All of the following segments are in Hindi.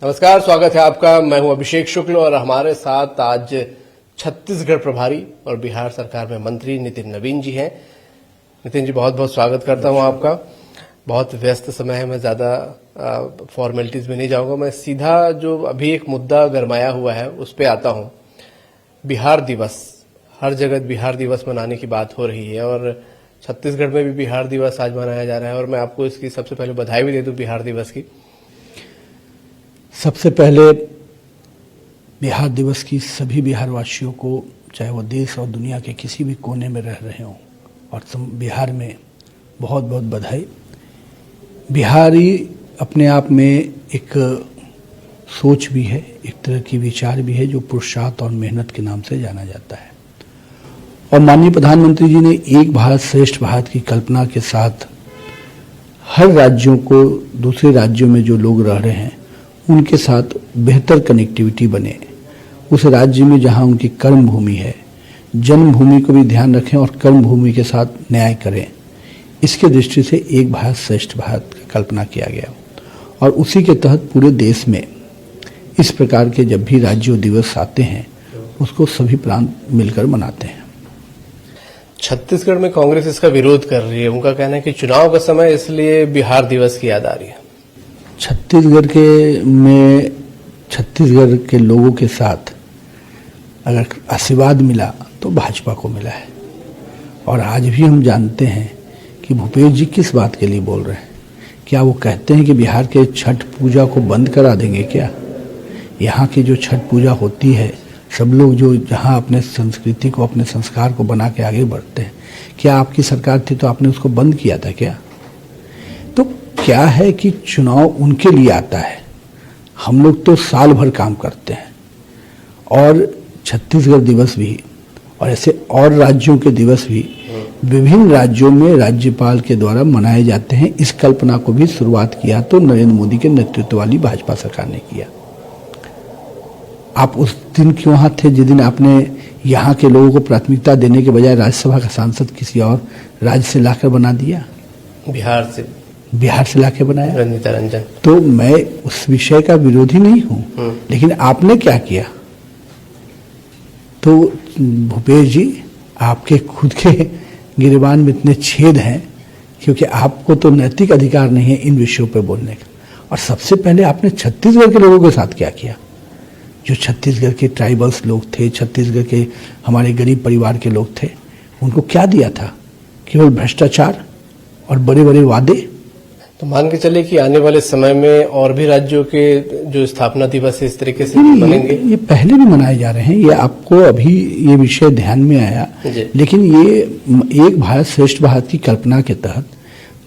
नमस्कार, स्वागत है आपका। मैं हूं अभिषेक शुक्ल और हमारे साथ आज छत्तीसगढ़ प्रभारी और बिहार सरकार में मंत्री नितिन नवीन जी हैं। नितिन जी, बहुत बहुत स्वागत करता हूं आपका। बहुत व्यस्त समय है, मैं ज्यादा फॉर्मेलिटीज में नहीं जाऊंगा। मैं सीधा जो अभी एक मुद्दा गरमाया हुआ है उस पर आता हूं। बिहार दिवस, हर जगह बिहार दिवस मनाने की बात हो रही है और छत्तीसगढ़ में भी बिहार दिवस आज मनाया जा रहा है और मैं आपको इसकी सबसे पहले बधाई भी दे दूं बिहार दिवस की। सबसे पहले बिहार दिवस की सभी बिहारवासियों को, चाहे वो देश और दुनिया के किसी भी कोने में रह रहे हों, और बिहार में बहुत बहुत बधाई। बिहारी अपने आप में एक सोच भी है, एक तरह की विचार भी है जो पुरुषार्थ और मेहनत के नाम से जाना जाता है। और माननीय प्रधानमंत्री जी ने एक भारत श्रेष्ठ भारत की कल्पना के साथ हर राज्यों को, दूसरे राज्यों में जो लोग रह रहे हैं उनके साथ बेहतर कनेक्टिविटी बने। उस राज्य में जहां उनकी कर्म भूमि है, जन्मभूमि को भी ध्यान रखें और कर्म भूमि के साथ न्याय करें। इसके दृष्टि से एक भारत श्रेष्ठ भारत की कल्पना किया गया और उसी के तहत पूरे देश में इस प्रकार के जब भी राज्य दिवस आते हैं उसको सभी प्रांत मिलकर मनाते हैं। छत्तीसगढ़ में कांग्रेस इसका विरोध कर रही है। उनका कहना है कि चुनाव का समय, इसलिए बिहार दिवस की याद आ रही है। छत्तीसगढ़ के लोगों के साथ अगर आशीर्वाद मिला तो भाजपा को मिला है। और आज भी हम जानते हैं कि भूपेश जी किस बात के लिए बोल रहे हैं। क्या वो कहते हैं कि बिहार के छठ पूजा को बंद करा देंगे क्या? यहाँ की जो छठ पूजा होती है, सब लोग जो जहाँ अपने संस्कृति को, अपने संस्कार को बना के आगे बढ़ते हैं, क्या आपकी सरकार थी तो आपने उसको बंद किया था क्या? तो क्या है कि चुनाव उनके लिए आता है, हम लोग तो साल भर काम करते हैं। और छत्तीसगढ़ दिवस भी और ऐसे और राज्यों के दिवस भी विभिन्न राज्यों में राज्यपाल के द्वारा मनाए जाते हैं। इस कल्पना को भी शुरुआत किया तो नरेंद्र मोदी के नेतृत्व वाली भाजपा सरकार ने किया। आप उस दिन क्यों वहां थे जिस दिन आपने यहाँ के लोगों को प्राथमिकता देने के बजाय राज्यसभा का सांसद किसी और राज्य से लाकर बना दिया? बिहार से लाके बनाया रंजीता रंजन। तो मैं उस विषय का विरोधी नहीं हूं, लेकिन आपने क्या किया? तो भूपेश जी, आपके खुद के गिरेबान में इतने छेद हैं क्योंकि आपको तो नैतिक अधिकार नहीं है इन विषयों पर बोलने का। और सबसे पहले आपने छत्तीसगढ़ के लोगों के साथ क्या किया? जो छत्तीसगढ़ के ट्राइबल्स लोग थे, छत्तीसगढ़ के हमारे गरीब परिवार के लोग थे, उनको क्या दिया था? केवल भ्रष्टाचार और बड़े बड़े वादे। तो मान के चले कि आने वाले समय में और भी राज्यों के जो स्थापना दिवस है इस तरीके से मनेंगे? ये पहले भी मनाए जा रहे हैं। ये आपको अभी ये विषय ध्यान में आया, लेकिन ये एक भारत श्रेष्ठ भारत की कल्पना के तहत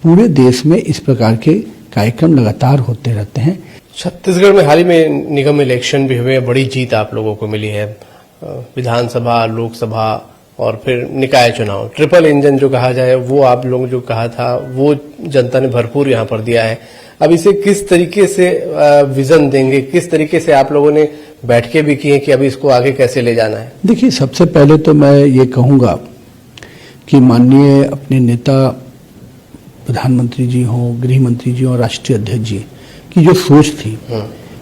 पूरे देश में इस प्रकार के कार्यक्रम लगातार होते रहते हैं। छत्तीसगढ़ में हाल ही में निगम इलेक्शन भी हुए, बड़ी जीत आप लोगों को मिली है। विधानसभा, लोकसभा और फिर निकाय चुनाव, ट्रिपल इंजन जो कहा जाए, वो आप लोग जो कहा था वो जनता ने भरपूर यहाँ पर दिया है। अब इसे किस तरीके से विजन देंगे, किस तरीके से आप लोगों ने बैठकें भी की हैं कि अभी इसको आगे कैसे ले जाना है? देखिए, सबसे पहले तो मैं ये कहूँगा कि माननीय अपने नेता प्रधानमंत्री जी हों, गृह मंत्री जी और राष्ट्रीय अध्यक्ष जी की जो सोच थी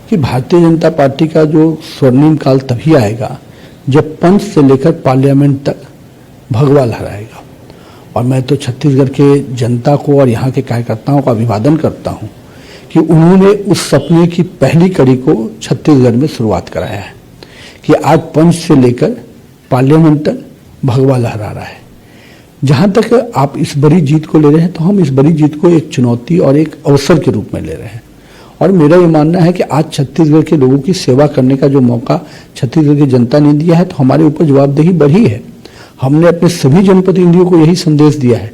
कि भारतीय जनता पार्टी का जो स्वर्णिम काल तभी आएगा जब पंच से लेकर पार्लियामेंट तक भगवा लहराएगा। और मैं तो छत्तीसगढ़ के जनता को और यहाँ के कार्यकर्ताओं का अभिवादन करता हूँ कि उन्होंने उस सपने की पहली कड़ी को छत्तीसगढ़ में शुरुआत कराया है कि आज पंच से लेकर पार्लियामेंट तक भगवा लहरा रहा है। जहाँ तक आप इस बड़ी जीत को ले रहे हैं, तो हम इस बड़ी जीत को एक चुनौती और एक अवसर के रूप में ले रहे हैं। और मेरा ये मानना है कि आज छत्तीसगढ़ के लोगों की सेवा करने का जो मौका छत्तीसगढ़ की जनता ने दिया है, तो हमारे ऊपर जवाबदेही बढ़ी है। हमने अपने सभी जनप्रतिनिधियों को यही संदेश दिया है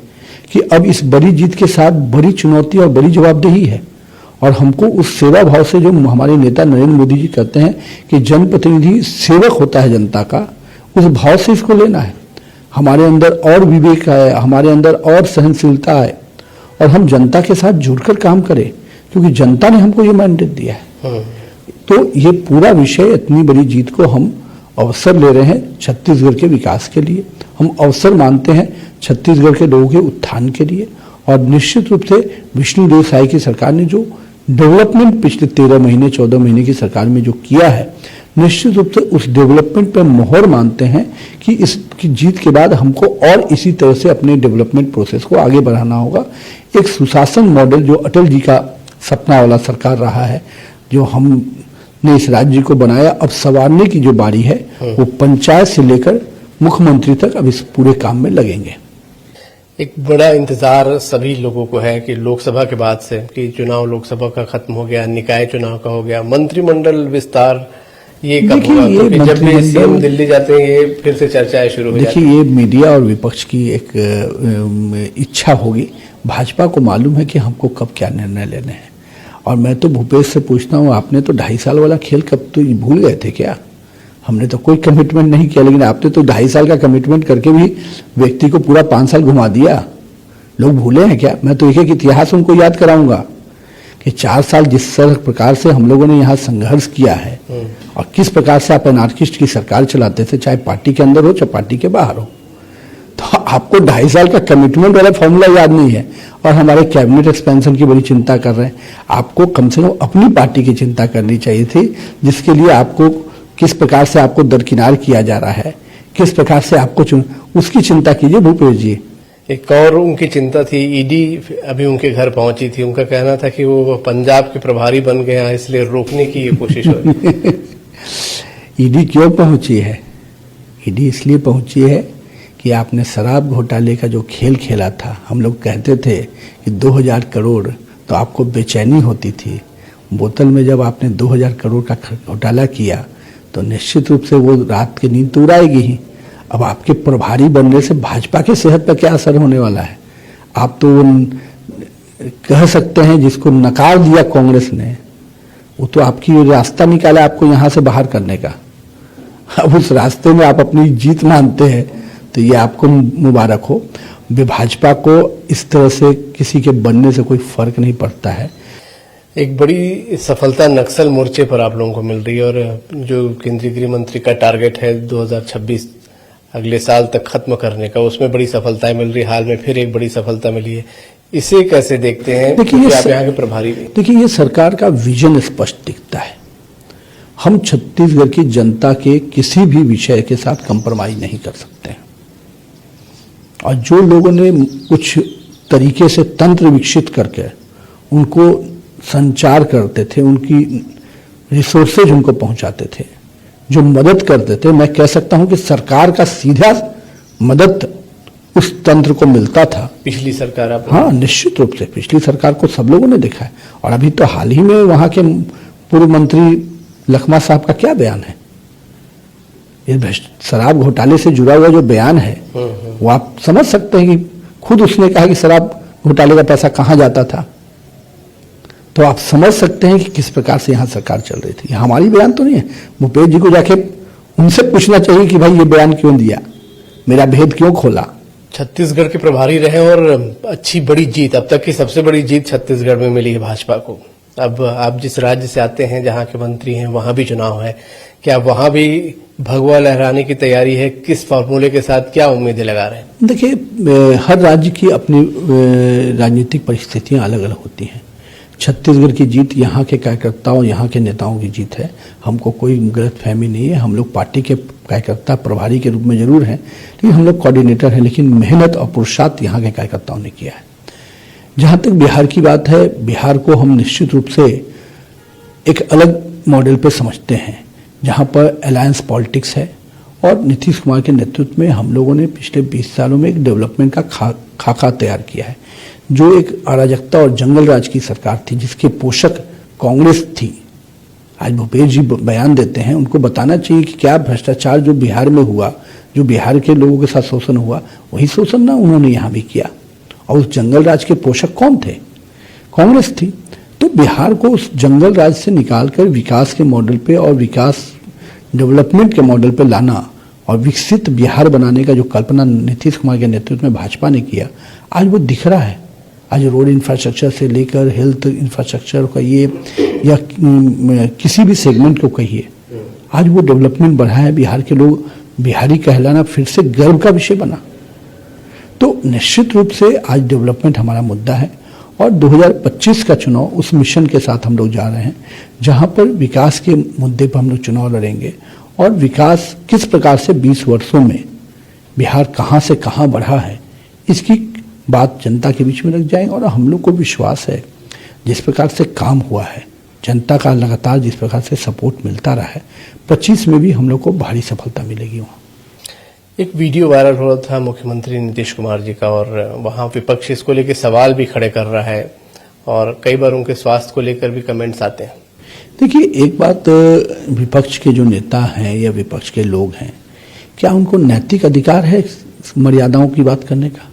कि अब इस बड़ी जीत के साथ बड़ी चुनौती और बड़ी जवाबदेही है। और हमको उस सेवा भाव से, जो हमारे नेता नरेंद्र मोदी जी कहते हैं कि जनप्रतिनिधि सेवक होता है जनता का, उस भाव से इसको लेना है। हमारे अंदर और विवेक आए, हमारे अंदर और सहनशीलता आए और हम जनता के साथ जुड़कर काम करें, क्योंकि जनता ने हमको ये मैंडेट दिया है। तो ये पूरा विषय, इतनी बड़ी जीत को हम अवसर ले रहे हैं छत्तीसगढ़ के विकास के लिए। हम अवसर मानते हैं छत्तीसगढ़ के लोगों के उत्थान के लिए। और निश्चित रूप से विष्णुदेव साय की सरकार ने जो डेवलपमेंट पिछले 13 महीने 14 महीने की सरकार में जो किया है, निश्चित रूप से उस डेवलपमेंट पर मोहर मानते हैं कि इसकी जीत के बाद हमको और इसी तरह से अपने डेवलपमेंट प्रोसेस को आगे बढ़ाना होगा। एक सुशासन मॉडल जो अटल जी का सपना वाला सरकार रहा है, जो हमने इस राज्य को बनाया, अब संवारने की जो बारी है वो पंचायत से लेकर मुख्यमंत्री तक अब इस पूरे काम में लगेंगे। एक बड़ा इंतजार सभी लोगों को है कि लोकसभा के बाद से कि चुनाव लोकसभा का खत्म हो गया, निकाय चुनाव का हो गया, मंत्रिमंडल विस्तार ये कब होगा? क्योंकि जब भी सीएम दिल्ली जाते हैं ये फिर से चर्चाएं शुरू हो जाती हैं। देखिए, ये मीडिया और विपक्ष की एक इच्छा होगी। भाजपा को मालूम है कि हमको कब क्या निर्णय लेने हैं। और मैं तो भूपेश से पूछता हूँ, आपने तो 2.5 साल वाला खेल कब तो भूल गए थे क्या? हमने तो कोई कमिटमेंट नहीं किया, लेकिन आपने तो 2.5 साल का कमिटमेंट करके भी व्यक्ति को पूरा 5 साल घुमा दिया। लोग भूले हैं क्या? मैं तो एक इतिहास उनको याद कराऊंगा कि 4 साल जिस प्रकार से हम लोगों ने यहाँ संघर्ष किया है और किस प्रकार से आप एनार्किस्ट की सरकार चलाते थे, चाहे पार्टी के अंदर हो चाहे पार्टी के बाहर हो। तो आपको 2.5 साल का कमिटमेंट वाला फॉर्मूला याद नहीं है और हमारे कैबिनेट एक्सपेंशन की बड़ी चिंता कर रहे हैं। आपको कम से कम अपनी पार्टी की चिंता करनी चाहिए थी, जिसके लिए आपको किस प्रकार से आपको दरकिनार किया जा रहा है, किस प्रकार से आपको उसकी चिंता कीजिए भूपेश जी। एक और उनकी चिंता थी, ईडी अभी उनके घर पहुंची थी, उनका कहना था कि वो पंजाब के प्रभारी बन गए हैं, इसलिए रोकने की ये कोशिश हो रही। ईडी क्यों पहुंची है? ईडी इसलिए पहुंची है कि आपने शराब घोटाले का जो खेल खेला था, हम लोग कहते थे कि 2000 करोड़ तो आपको बेचैनी होती थी। बोतल में जब आपने 2000 करोड़ का घोटाला किया तो निश्चित रूप से वो रात की नींद तो उड़ाएगी ही। अब आपके प्रभारी बनने से भाजपा की सेहत पर क्या असर होने वाला है? आप तो कह सकते हैं जिसको नकार दिया कांग्रेस ने, वो तो आपकी रास्ता निकाला आपको यहां से बाहर करने का। अब उस रास्ते में आप अपनी जीत मानते हैं तो ये आपको मुबारक हो। भाजपा को इस तरह से किसी के बनने से कोई फर्क नहीं पड़ता है। एक बड़ी सफलता नक्सल मोर्चे पर आप लोगों को मिल रही है और जो केंद्रीय गृह मंत्री का टारगेट है 2026 अगले साल तक खत्म करने का, उसमें बड़ी सफलताएं मिल रही है। हाल में फिर एक बड़ी सफलता मिली है, इसे कैसे देखते हैं? देखिए, आप यहाँ के प्रभारी भी। देखिए, ये सरकार का विजन स्पष्ट दिखता है। हम छत्तीसगढ़ की जनता के किसी भी विषय के साथ कंप्रोमाइज नहीं कर सकते हैं। और जो लोगों ने कुछ तरीके से तंत्र विकसित करके उनको संचार करते थे, उनकी रिसोर्सेज उनको पहुंचाते थे, जो मदद करते थे, मैं कह सकता हूं कि सरकार का सीधा मदद उस तंत्र को मिलता था। पिछली सरकार आप? हाँ, निश्चित रूप से पिछली सरकार को सब लोगों ने देखा है। और अभी तो हाल ही में वहां के पूर्व मंत्री लखमा साहब का क्या बयान है? ये शराब घोटाले से जुड़ा हुआ जो बयान है वो आप समझ सकते हैं कि खुद उसने कहा कि शराब घोटाले का पैसा कहां जाता था। तो आप समझ सकते हैं कि किस प्रकार से यहाँ सरकार चल रही थी। हमारी बयान तो नहीं है। भूपेश जी को जाके उनसे पूछना चाहिए कि भाई ये बयान क्यों दिया, मेरा भेद क्यों खोला। छत्तीसगढ़ के प्रभारी रहे और अच्छी बड़ी जीत, अब तक की सबसे बड़ी जीत छत्तीसगढ़ में मिली है भाजपा को। अब आप जिस राज्य से आते हैं, जहाँ के मंत्री हैं, वहां भी चुनाव है, क्या वहां भी भगवा लहराने की तैयारी है? किस फॉर्मूले के साथ क्या उम्मीदें लगा रहे हैं? देखिए, हर राज्य की अपनी राजनीतिक परिस्थितियां अलग अलग होती हैं। छत्तीसगढ़ की जीत यहाँ के कार्यकर्ताओं, यहाँ के नेताओं की जीत है। हमको कोई गलतफहमी नहीं है। हम लोग पार्टी के कार्यकर्ता प्रभारी के रूप में जरूर हैं, लेकिन हम लोग कोऑर्डिनेटर हैं। लेकिन मेहनत और पुरुषार्थ यहाँ के कार्यकर्ताओं ने किया है। जहाँ तक बिहार की बात है, बिहार को हम निश्चित रूप से एक अलग मॉडल पे समझते हैं, जहाँ पर अलायंस पॉलिटिक्स है। और नीतीश कुमार के नेतृत्व में हम लोगों ने पिछले 20 सालों में एक डेवलपमेंट का खाका तैयार किया है। जो एक अराजकता और जंगल राज की सरकार थी, जिसके पोषक कांग्रेस थी, आज भूपेश जी बयान देते हैं, उनको बताना चाहिए कि क्या भ्रष्टाचार जो बिहार में हुआ, जो बिहार के लोगों के साथ शोषण हुआ, वही शोषण ना उन्होंने यहाँ भी किया। और उस जंगल राज के पोषक कौन थे? कांग्रेस थी। तो बिहार को उस जंगल राज से निकालकर विकास के मॉडल पे और विकास डेवलपमेंट के मॉडल पे लाना और विकसित बिहार बनाने का जो कल्पना नीतीश कुमार के नेतृत्व में भाजपा ने किया, आज वो दिख रहा है। आज रोड इंफ्रास्ट्रक्चर से लेकर हेल्थ इंफ्रास्ट्रक्चर का ये या किसी भी सेगमेंट को कहिए, आज वो डेवलपमेंट बढ़ा है। बिहार के लोग बिहारी कहलाना फिर से गर्व का विषय बना। तो निश्चित रूप से आज डेवलपमेंट हमारा मुद्दा है और 2025 का चुनाव उस मिशन के साथ हम लोग जा रहे हैं, जहां पर विकास के मुद्दे पर हम लोग चुनाव लड़ेंगे और विकास किस प्रकार से 20 वर्षों में बिहार कहां से कहां बढ़ा है, इसकी बात जनता के बीच में रख जाएंगे। और हम लोग को विश्वास है, जिस प्रकार से काम हुआ है, जनता का लगातार जिस प्रकार से सपोर्ट मिलता रहा है, 25 में भी हम लोग को भारी सफलता मिलेगी। वहाँ एक वीडियो वायरल हो रहा था मुख्यमंत्री नीतीश कुमार जी का, और वहां विपक्ष इसको लेकर सवाल भी खड़े कर रहा है और कई बार उनके स्वास्थ्य को लेकर भी कमेंट्स आते हैं। देखिए, एक बात, विपक्ष के जो नेता हैं या विपक्ष के लोग हैं, क्या उनको नैतिक अधिकार है मर्यादाओं की बात करने का?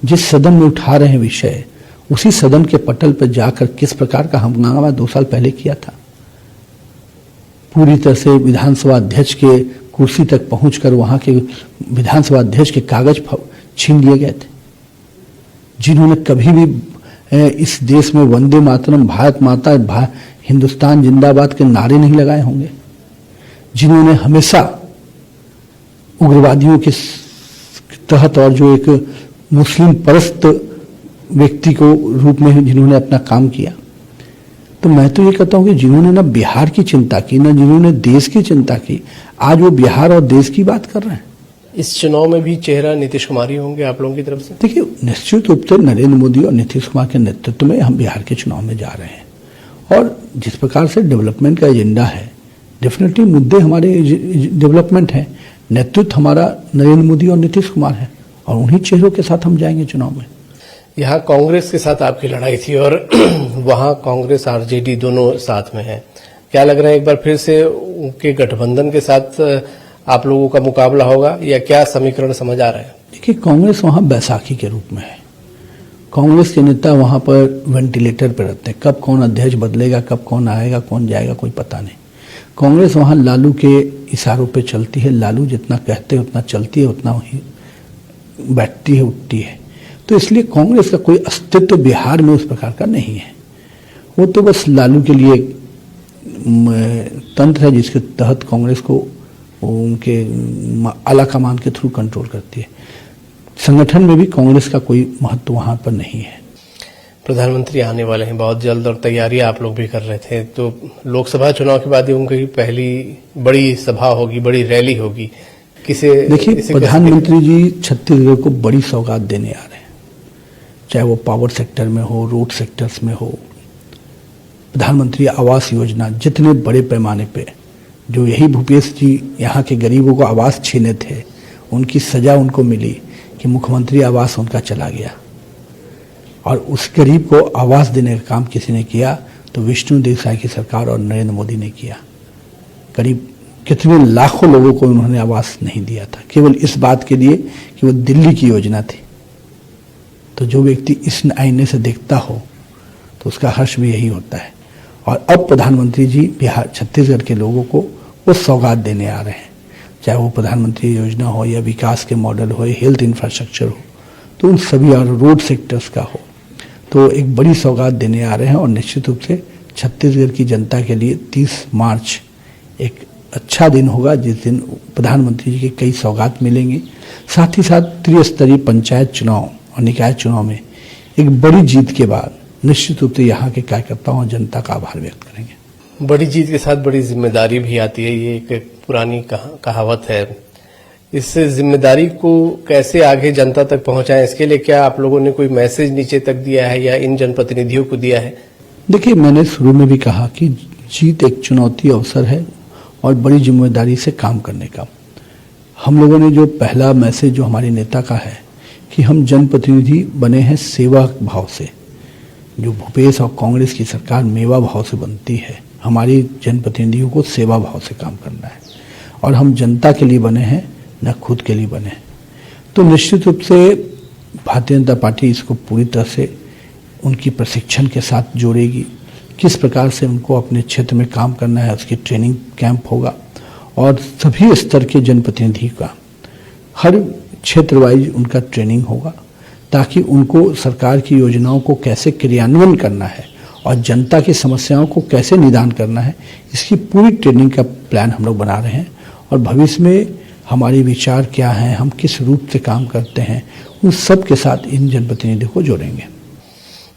जिस सदन में उठा रहे हैं विषय, उसी सदन के पटल पर जाकर किस प्रकार का हंगामा 2 साल पहले किया था। पूरी तरह से विधानसभा अध्यक्ष के कुर्सी तक पहुंचकर वहां के विधानसभा अध्यक्ष के कागज छीन लिए गए थे। जिन्होंने कभी भी इस देश में वंदे मातरम, भारत माता, हिंदुस्तान जिंदाबाद के नारे नहीं लगाए होंगे, जिन्होंने हमेशा उग्रवादियों के तहत और जो एक मुस्लिम परस्त व्यक्ति को रूप में जिन्होंने अपना काम किया। तो मैं तो ये कहता हूं कि जिन्होंने ना बिहार की चिंता की, ना जिन्होंने देश की चिंता की, आज वो बिहार और देश की बात कर रहे हैं। इस चुनाव में भी चेहरा नीतीश कुमार ही होंगे आप लोगों की तरफ से? देखिए, निश्चित रूप से नरेंद्र मोदी और नीतीश कुमार के नेतृत्व में हम बिहार के चुनाव में जा रहे हैं। और जिस प्रकार से डेवलपमेंट का एजेंडा है, डेफिनेटली मुद्दे हमारे डेवलपमेंट है, नेतृत्व हमारा नरेंद्र मोदी और नीतीश कुमार है, और उन्हीं चेहरों के साथ हम जाएंगे चुनाव में। यहाँ कांग्रेस के साथ आपकी लड़ाई थी और वहाँ कांग्रेस आरजेडी दोनों साथ में है। क्या लग रहा है एक बार फिर से उनके गठबंधन के साथ आप लोगों का मुकाबला होगा, या क्या समीकरण समझ आ रहा है? देखिए, कांग्रेस वहाँ बैसाखी के रूप में है। कांग्रेस के नेता वहाँ पर वेंटिलेटर पर रहते हैं। कब कौन अध्यक्ष बदलेगा, कब कौन आएगा, कौन जाएगा, कोई पता नहीं। कांग्रेस वहाँ लालू के इशारों पे चलती है। लालू जितना कहते हैं उतना चलती है, उतना ही बैठती है, उठती है। तो इसलिए कांग्रेस का कोई अस्तित्व बिहार में उस प्रकार का नहीं है। वो तो बस लालू के लिए तंत्र है जिसके तहत कांग्रेस को उनके आला कमान के थ्रू कंट्रोल करती है। संगठन में भी कांग्रेस का कोई महत्व वहां पर नहीं है। प्रधानमंत्री आने वाले हैं बहुत जल्द और तैयारियां आप लोग भी कर रहे थे, तो लोकसभा चुनाव के बाद उनकी पहली बड़ी सभा होगी, बड़ी रैली होगी। देखिए, प्रधानमंत्री जी छत्तीसगढ़ को बड़ी सौगात देने आ रहे हैं, चाहे वो पावर सेक्टर में हो, रोड सेक्टर्स में हो। प्रधानमंत्री आवास योजना, जितने बड़े पैमाने पे, जो यही भूपेश जी यहाँ के गरीबों को आवास छीने थे, उनकी सजा उनको मिली कि मुख्यमंत्री आवास उनका चला गया। और उस गरीब को आवास देने का काम किसी ने किया तो विष्णुदेव साय की सरकार और नरेंद्र मोदी ने किया। करीब कितने लाखों लोगों को उन्होंने आवास नहीं दिया था, केवल इस बात के लिए कि वो दिल्ली की योजना थी। तो जो व्यक्ति इस आईने से देखता हो तो उसका हर्ष भी यही होता है। और अब प्रधानमंत्री जी बिहार, छत्तीसगढ़ के लोगों को वो सौगात देने आ रहे हैं, चाहे वो प्रधानमंत्री योजना हो या विकास के मॉडल हो, हेल्थ इंफ्रास्ट्रक्चर हो, तो उन सभी, और रोड सेक्टर्स का हो, तो एक बड़ी सौगात देने आ रहे हैं। और निश्चित रूप से छत्तीसगढ़ की जनता के लिए 30 मार्च एक अच्छा दिन होगा, जिस दिन प्रधानमंत्री जी की कई सौगात मिलेंगी। साथ ही साथ त्रिस्तरीय पंचायत चुनाव और निकाय चुनाव में एक बड़ी जीत के बाद निश्चित रूप से यहाँ के कार्यकर्ताओं और जनता का आभार व्यक्त करेंगे। बड़ी जीत के साथ बड़ी जिम्मेदारी भी आती है, ये एक पुरानी कहावत है। इस जिम्मेदारी को कैसे आगे जनता तक पहुंचाएं, इसके लिए क्या आप लोगों ने कोई मैसेज नीचे तक दिया है या इन जनप्रतिनिधियों को दिया है? देखिए, मैंने शुरू में भी कहा कि जीत एक चुनौती अवसर है और बड़ी जिम्मेदारी से काम करने का। हम लोगों ने जो पहला मैसेज जो हमारे नेता का है कि हम जनप्रतिनिधि बने हैं सेवा भाव से। जो भूपेश और कांग्रेस की सरकार मेवा भाव से बनती है, हमारी जनप्रतिनिधियों को सेवा भाव से काम करना है और हम जनता के लिए बने हैं, न खुद के लिए बने हैं। तो निश्चित रूप से भारतीय जनता पार्टी इसको पूरी तरह से उनकी प्रशिक्षण के साथ जोड़ेगी। किस प्रकार से उनको अपने क्षेत्र में काम करना है, उसकी ट्रेनिंग कैंप होगा और सभी स्तर के जनप्रतिनिधि का हर क्षेत्र वाइज उनका ट्रेनिंग होगा, ताकि उनको सरकार की योजनाओं को कैसे क्रियान्वयन करना है और जनता की समस्याओं को कैसे निदान करना है, इसकी पूरी ट्रेनिंग का प्लान हम लोग बना रहे हैं। और भविष्य में हमारे विचार क्या हैं, हम किस रूप से काम करते हैं, उन सब के साथ इन जनप्रतिनिधियों को जोड़ेंगे।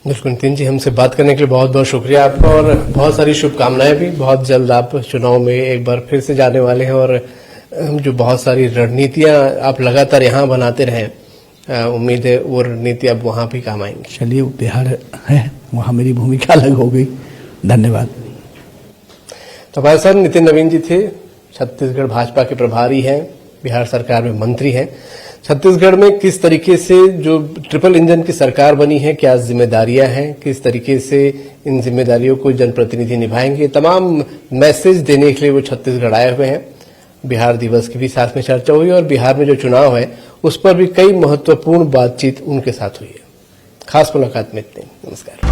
बिल्कुल नितिन जी, हमसे बात करने के लिए बहुत बहुत शुक्रिया आपका और बहुत सारी शुभकामनाएं भी। बहुत जल्द आप चुनाव में एक बार फिर से जाने वाले हैं और जो बहुत सारी रणनीतियां आप लगातार यहाँ बनाते रहे, उम्मीद है वो रणनीति अब वहां भी काम आएंगी। चलिए, बिहार है, वहां मेरी भूमिका अलग हो गई। धन्यवाद। तो हमारे साथ नितिन नवीन जी थे, छत्तीसगढ़ भाजपा के प्रभारी हैं, बिहार सरकार में मंत्री हैं। छत्तीसगढ़ में किस तरीके से जो ट्रिपल इंजन की सरकार बनी है, क्या जिम्मेदारियां हैं, किस तरीके से इन जिम्मेदारियों को जनप्रतिनिधि निभाएंगे, तमाम मैसेज देने के लिए वो छत्तीसगढ़ आए हुए हैं। बिहार दिवस की भी साथ में चर्चा हुई और बिहार में जो चुनाव है उस पर भी कई महत्वपूर्ण बातचीत उनके साथ हुई है। खास मुलाकात में इतने। नमस्कार।